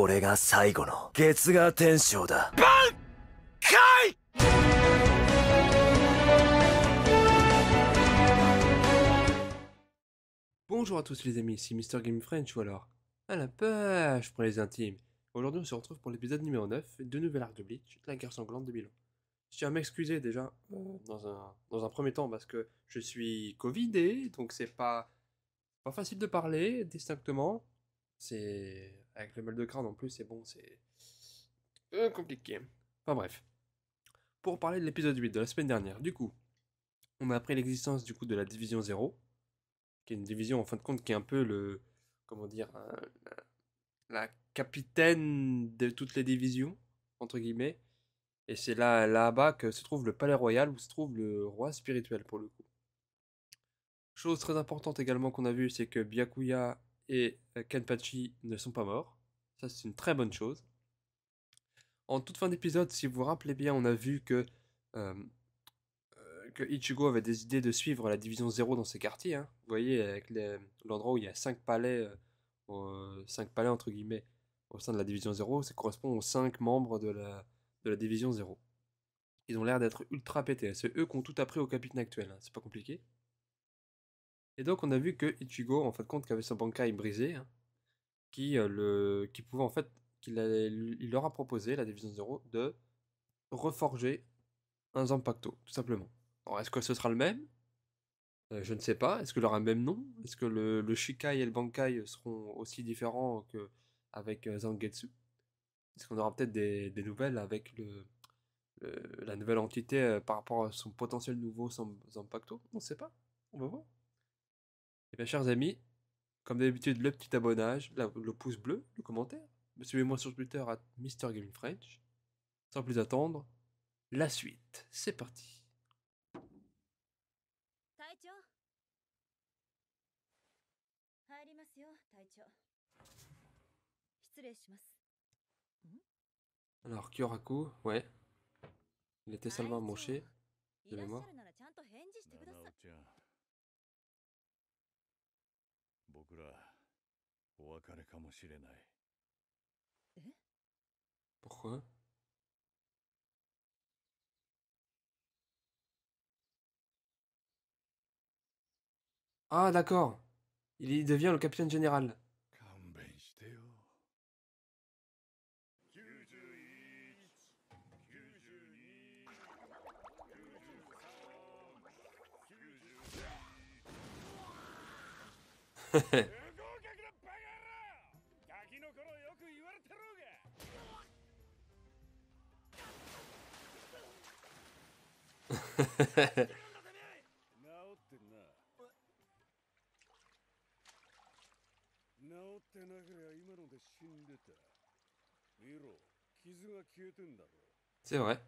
これが最後の月牙天章だ。挽回。 Bonjour à tous les amis, ici Mr. Game French ou alors à la page pour les intimes. Aujourd'hui on se retrouve pour l'épisode numéro 9 de Nouvel Arc de Bleach, la guerre sanglante de Milan. Je tiens à m'excuser déjà dans un premier temps parce que je suis covidé, donc c'est pas facile de parler distinctement. C'est avec le mal de crâne en plus, c'est bon, c'est compliqué. Enfin bref. Pour parler de l'épisode 8 de la semaine dernière, du coup, on a appris l'existence du coup de la division 0, qui est une division en fin de compte qui est un peu le, comment dire, la capitaine de toutes les divisions, entre guillemets. Et c'est là-bas que se trouve le palais royal, où se trouve le roi spirituel pour le coup. Chose très importante également qu'on a vu, c'est que Byakuya et Kenpachi ne sont pas morts. Ça c'est une très bonne chose. En toute fin d'épisode, si vous vous rappelez bien, on a vu euh, que Ichigo avait décidé de suivre la division 0 dans ses quartiers. Hein. Vous voyez, avec l'endroit où il y a 5 palais, 5 palais entre guillemets, au sein de la division 0, ça correspond aux 5 membres de la division 0. Ils ont l'air d'être ultra pétés. C'est eux qui ont tout appris au capitaine actuel. Hein. C'est pas compliqué. Et donc, on a vu que Ichigo, en fin de compte, qui avait son Bankai brisé, hein, qui pouvait en fait, il leur a proposé, la division 0, de reforger un Zanpakuto, tout simplement. Alors, est-ce que ce sera le même? Je ne sais pas. Est-ce qu'il aura le même nom? Est-ce que le Shikai et le Bankai seront aussi différents qu'avec Zangetsu? Est-ce qu'on aura peut-être des nouvelles avec la nouvelle entité par rapport à son potentiel nouveau Zanpakuto? On ne sait pas. On va voir. Et bien, chers amis, comme d'habitude, le petit abonnage, le pouce bleu, le commentaire. Suivez-moi sur Twitter à MrGamingFrench. Sans plus attendre, la suite. C'est parti. 隊長入りますよ隊長失礼します Alors, Kyoraku, ouais. Il était salement amoché, い de らっしゃ mémoire. るならちゃんと返事してくださいちゃん僕らお別れかもしれない Pourquoi? Ah, d'accord. Il devient le capitaine général. 勘弁してよ C'est vrai.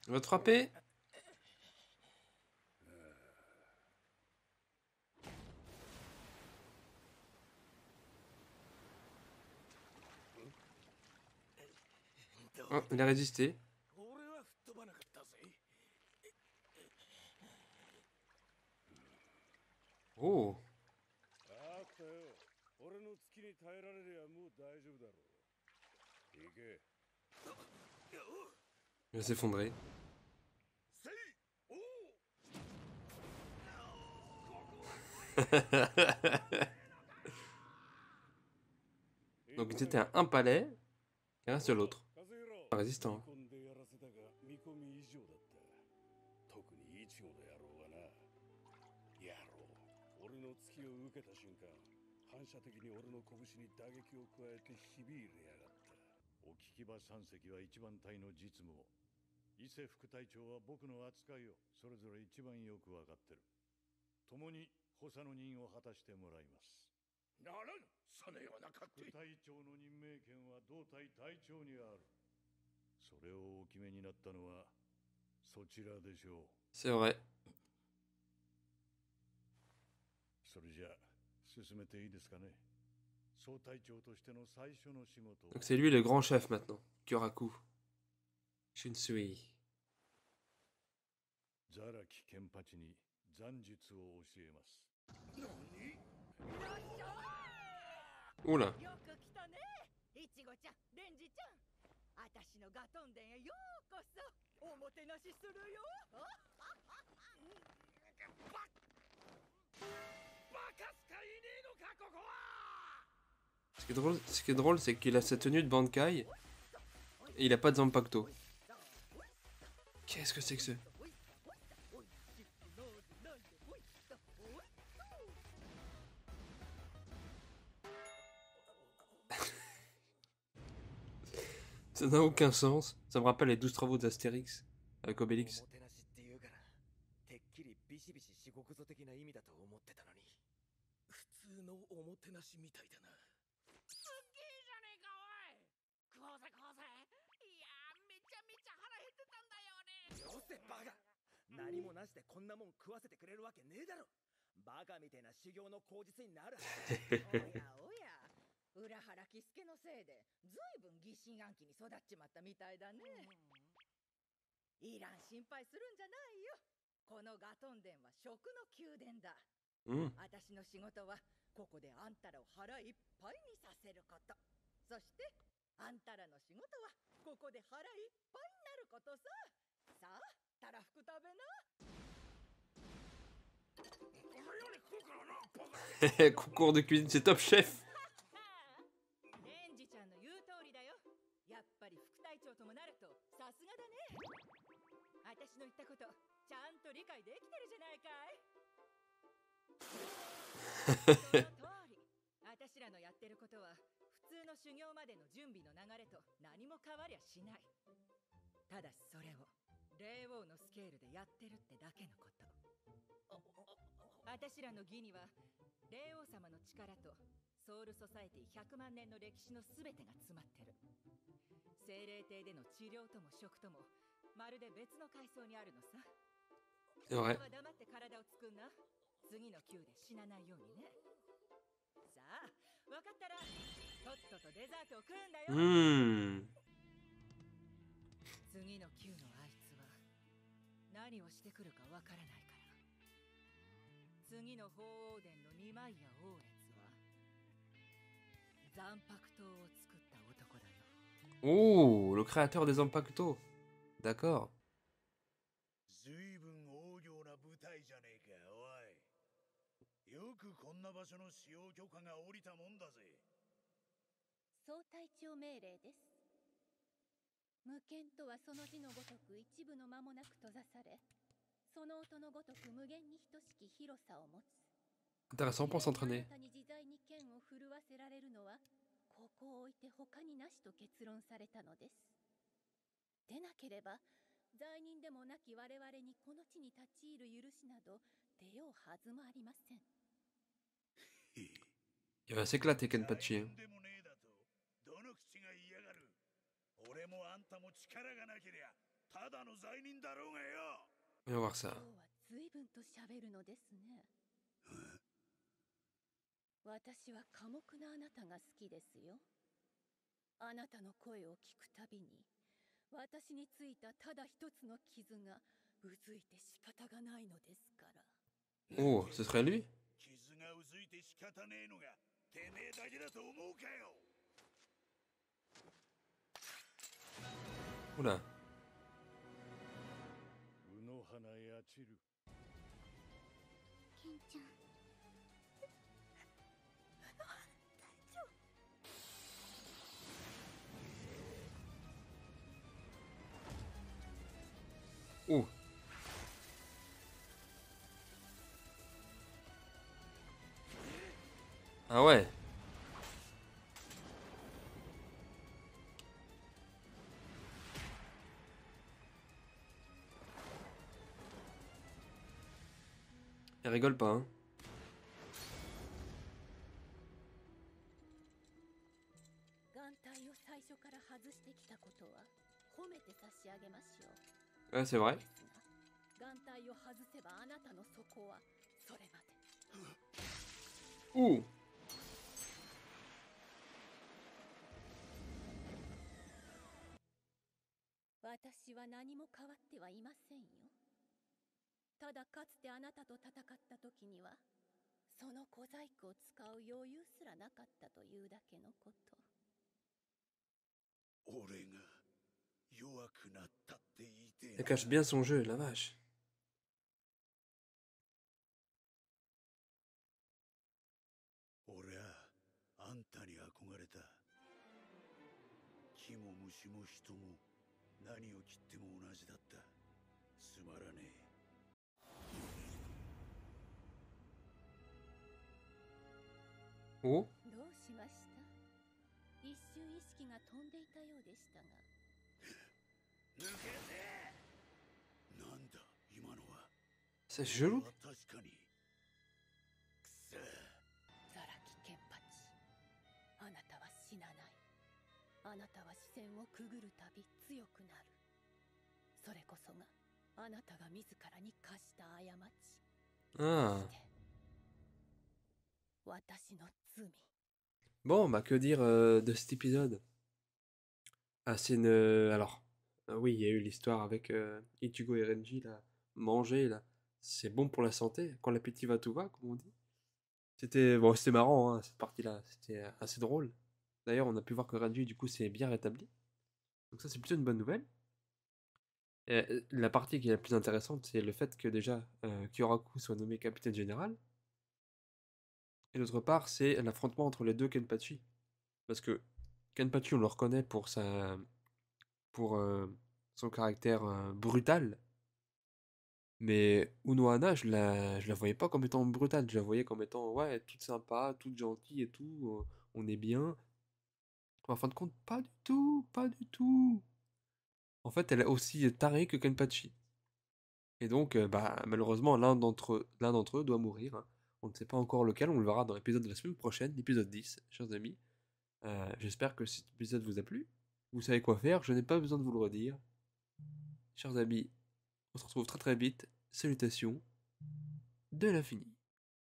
On va te frapper? Oh, il a résisté. Oh, あったよ俺の月に耐えられりゃもう大丈夫だろう行け il va s'effondrer. Donc c'était un palais, et un seul autre. Un résistant. 見込んでやらせたが見込み以上だった特にイチゴの野郎がな野郎俺の突きを受けた瞬間反射的に俺の拳に打撃を加えてひび入れやがったお聞き場三隻は一番隊の実務を伊勢副隊長は僕の扱いをそれぞれ一番よくわかってる共に補佐の任を果たしてもらいますならぬそのような勝手副隊長の任命権は同隊隊長にあるそれをお決めになったのはそちらでしょう C'est vrai. それじゃ進めていいですかね総隊長としての最初の仕事 Donc c'est lui le grand chef maintenant. Kyoraku. Shinsui. ザラキケンパチに残術を教えます何 Oula. よく来たね、いちごちゃん、レンジちゃん。私のガトン殿へようこそ。おもてなしするよ。Ce qui est drôle, c'est qu'il a sa tenue de Bankai et il a pas de Zanpakuto. Qu'est-ce que c'est que ce... Ça n'a aucun sens. Ça me rappelle les 12 travaux d'Astérix avec Obélix. おもてなしって言うからてっきりビシビシ至極ぞ的な意味だと思ってたのに普通のおもてなしみたいだな。すっげえじゃねえか、おい。食おうぜ食おうぜ。いやー、めちゃめちゃ腹減ってたんだよね。よせバカ、何もなしでこんなもん食わせてくれるわけねえだろ。バカみたいな修行の口実になるはず。おやおや、浦原喜助のせいでずいぶん疑心暗鬼に育っちまったみたいだね。いらん心配するんじゃないよ。このガトン殿は食の宮殿だ。私の仕事はここであんたらを腹いっぱいにさせること。そしてあんたらの仕事はここで腹いっぱいになることさ。さあ、たらふく食べな。Concours de cuisine, c'est Top Chef. レンジちゃんの言う通りだよ。やっぱり副隊長ともなるとさすがだね。私の言ったことちゃんと理解できてるじゃないかい。その通り。私らのやってることは普通の修行までの準備の流れと何も変わりゃしない。ただしそれを霊王のスケールでやってるってだけのこと。私らの義には霊王様の力とソウルソサエティ100万年の歴史のすべてが詰まってる。精霊帝での治療とも食ともまるで別の階層にあるのさ。C'est vrai. は黙って体を作んな。次の級で死なないようにね。さあ、分かったらとっととデザートを食うんだよ。次の級のあいつは何をしてくるかわからないから。次の鳳凰殿の二枚屋王列は残白刀を作った男だよ。Oh, le créateur des Zanpakuto. D'accord. 随分大行な舞台じゃねえか、おい。よくこんな場所の使用許可が下りたもんだぜ。総隊長命令です。無限とはその字のごとく一部の間もなく閉ざされ、その音のごとく無限に等しき広さを持つ。 Intéressant pour s'entraîner. あなたに自在に剣を振るわせられるのはここを置いて他になしと結論されたのです。でなければ罪人でもなき我々にこの地に立ち入る許しなど出ようはずもありません。 Il va s'éclater Kenpachi. でもねえだとどの口が嫌がる。俺もあんたも力がなけりゃただの罪人だろうがよ。 On va voir ça. 今日は随分と喋るのですね。私は寡黙なあなたが好きですよ。あなたの声を聞くたびに私についたただ一つの傷がうずいて仕方がないのですから。 Oh, ce serait lui? 傷がうずいて仕方ねえのがてめえだけだと思うかよ。 Oula. うの花やちる。ケンちゃん。Oh. Ah ouais. Il rigole pas, hein. 眼帯を最初から外してきたことは褒めて差し上げましょう。 Ouais, c'est vrai. ですが眼帯を外せばあなたの底はそれまで。 Ouh. 私は何も変わってはいませんよ。ただかつてあなたと戦った時にはその小細工を使う余裕すらなかったというだけのこと。俺が弱くなったって言いてえ Elle な。 cache bien son jeu, la vache. 俺はあんたに憧れた。木も虫も人も何を切っても同じだった。つまらねえ。 Oh, どうしました？一瞬意識が飛んでいたようでしたが。抜けて。なんだ今のは。 c'est chelou. 確かに。くせえ。ザラキケンパチ、あなたは死なない。あなたは視線をくぐるたび強くなる。それこそがあなたが自らに課した過ち。 Ah. そして私の罪。 Bon, bah que dire de cet épisode? Ah, c'est une... alors, oui, il y a eu l'histoire avec Ichigo et Renji, là. Manger, là. C'est bon pour la santé. Quand l'appétit va, tout va, comme on dit. C'était bon, c'était marrant, hein, cette partie-là. C'était assez drôle. D'ailleurs, on a pu voir que Renji, du coup, s'est bien rétabli. Donc ça, c'est plutôt une bonne nouvelle. Et, la partie qui est la plus intéressante, c'est le fait que déjà, Kyoraku soit nommé capitaine général. Et d'autre part, c'est l'affrontement entre les deux Kenpachi. Parce que Kenpachi, on le reconnaît pour son caractère brutal. Mais Unohana, je la voyais pas comme étant brutale. Je la voyais comme étant, ouais, toute sympa, toute gentille et tout. On est bien. En fin de compte, pas du tout, pas du tout. En fait, elle est aussi tarée que Kenpachi. Et donc, bah, malheureusement, l'un d'entre eux doit mourir, hein. On ne sait pas encore lequel, on le verra dans l'épisode de la semaine prochaine, l'épisode 10, chers amis. J'espère que cet épisode vous a plu. Vous savez quoi faire, je n'ai pas besoin de vous le redire. Chers amis, on se retrouve très très vite. Salutations de l'infini.